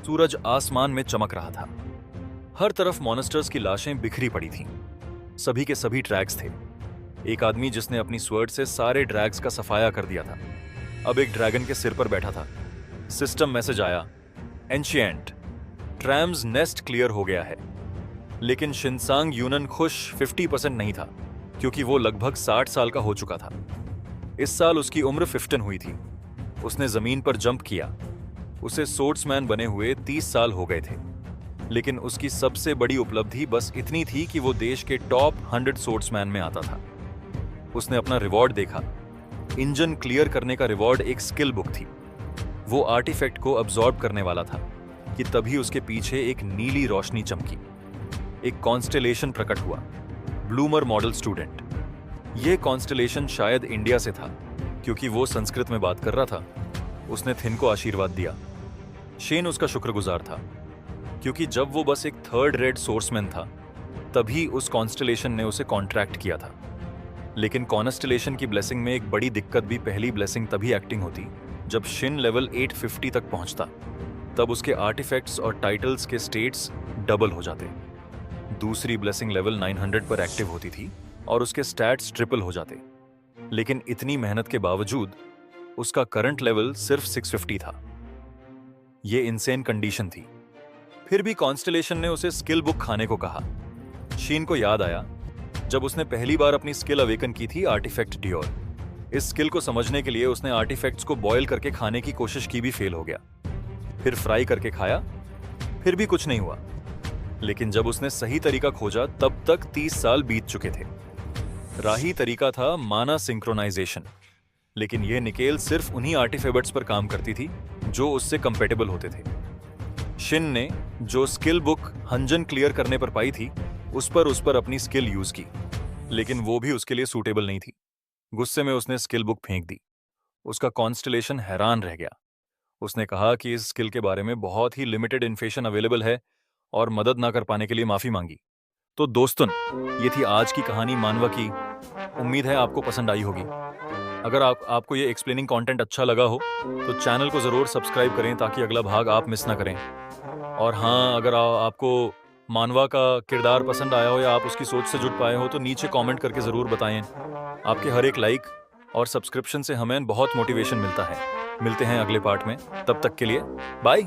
सूरज आसमान में चमक रहा था। हर तरफ मॉन्स्टर्स की लाशें बिखरी पड़ी थीं। सभी के सभी ड्रैग्स थे। एक आदमी जिसने अपनी स्वर्ड से सारे ड्रैग्स का सफाया कर दिया था अब एक ड्रैगन के सिर पर बैठा था। सिस्टम मैसेज आया, एंशिएंट, ट्रैम्स नेस्ट क्लियर हो गया है। लेकिन शिनसांग यूनन खुश 50% नहीं था, क्योंकि वो लगभग 60 साल का हो चुका था। इस साल उसकी उम्र 15 हुई थी। उसने जमीन पर जंप किया। उसे सोर्ड्समैन बने हुए 30 साल हो गए थे। लेकिन उसकी सबसे बड़ी उपलब्धि बस इतनी थी कि वो देश के टॉप 100 सोर्ड्समैन में आता था। उसने अपना रिवॉर्ड देखा। इंजन क्लियर करने का रिवॉर्ड एक स्किल बुक थी। वो आर्टिफैक्ट को अब्सॉर्ब करने वाला था कि तभी उसके पीछे एक नीली रोशनी चमकी। एक कॉन्स्टेलेशन प्रकट हुआ, ब्लूमर मॉडल स्टूडेंट। यह कॉन्स्टेलेशन शायद इंडिया से था, क्योंकि वो संस्कृत में बात कर रहा था। उसने थिन को आशीर्वाद दिया। शेन उसका शुक्रगुजार था, क्योंकि जब वो बस एक थर्ड रेड सोर्समैन था तभी उस कॉन्स्टेलेशन ने उसे कॉन्ट्रैक्ट किया था। लेकिन कॉन्स्टेलेशन की ब्लेसिंग में एक बड़ी दिक्कत भी पहली ब्लेसिंग तभी एक्टिंग होती जब शिन लेवल 850 तक पहुंचता। तब उसके आर्टिफैक्ट्स और टाइटल्स के स्टेट्स डबल हो जाते। दूसरी ब्लेसिंग लेवल 900 पर एक्टिव होती थी और उसके स्टैट्स ट्रिपल हो जाते। लेकिन इतनी मेहनत के बावजूद उसका करंट लेवल सिर्फ 650 था। यह इनसेन कंडीशन थी। फिर भी कॉन्स्टेलेशन ने उसे स्किल बुक खाने को कहा। शीन को याद आया जब उसने पहली बार अपनी स्किल अवेकन की थी, आर्टिफैक्ट डियोर। इस स्किल को समझने के लिए उसने आर्टिफैक्ट्स को बॉयल करके खाने की कोशिश की भी फेल हो गया। फिर फ्राई करके खाया, फिर भी कुछ नहीं हुआ। लेकिन जब उसने सही तरीका खोजा तब तक 30 साल बीत चुके थे। राही तरीका था माना सिंक्रोनाइजेशन। लेकिन यह निकेल सिर्फ उन्हीं आर्टिफैक्ट्स पर काम करती थी जो उससे कंपेटेबल होते थे। शिन ने जो स्किल बुक हंजन क्लियर करने पर पाई थी उस पर अपनी स्किल यूज की, लेकिन वो भी उसके लिए सूटेबल नहीं थी। गुस्से में उसने स्किल बुक फेंक दी। उसका कॉन्स्टेलेशन हैरान रह गया। उसने कहा कि इस स्किल के बारे में बहुत ही लिमिटेड इन्फॉर्मेशन अवेलेबल है और मदद ना कर पाने के लिए माफी मांगी। तो दोस्तों, ये थी आज की कहानी मानवा की। उम्मीद है आपको पसंद आई होगी। अगर आपको ये एक्सप्लेनिंग कंटेंट अच्छा लगा हो तो चैनल को ज़रूर सब्सक्राइब करें ताकि अगला भाग आप मिस ना करें। और हाँ, अगर आपको मानवा का किरदार पसंद आया हो या आप उसकी सोच से जुड़ पाए हो तो नीचे कमेंट करके ज़रूर बताएं। आपके हर एक लाइक और सब्सक्रिप्शन से हमें बहुत मोटिवेशन मिलता है। मिलते हैं अगले पार्ट में, तब तक के लिए बाय।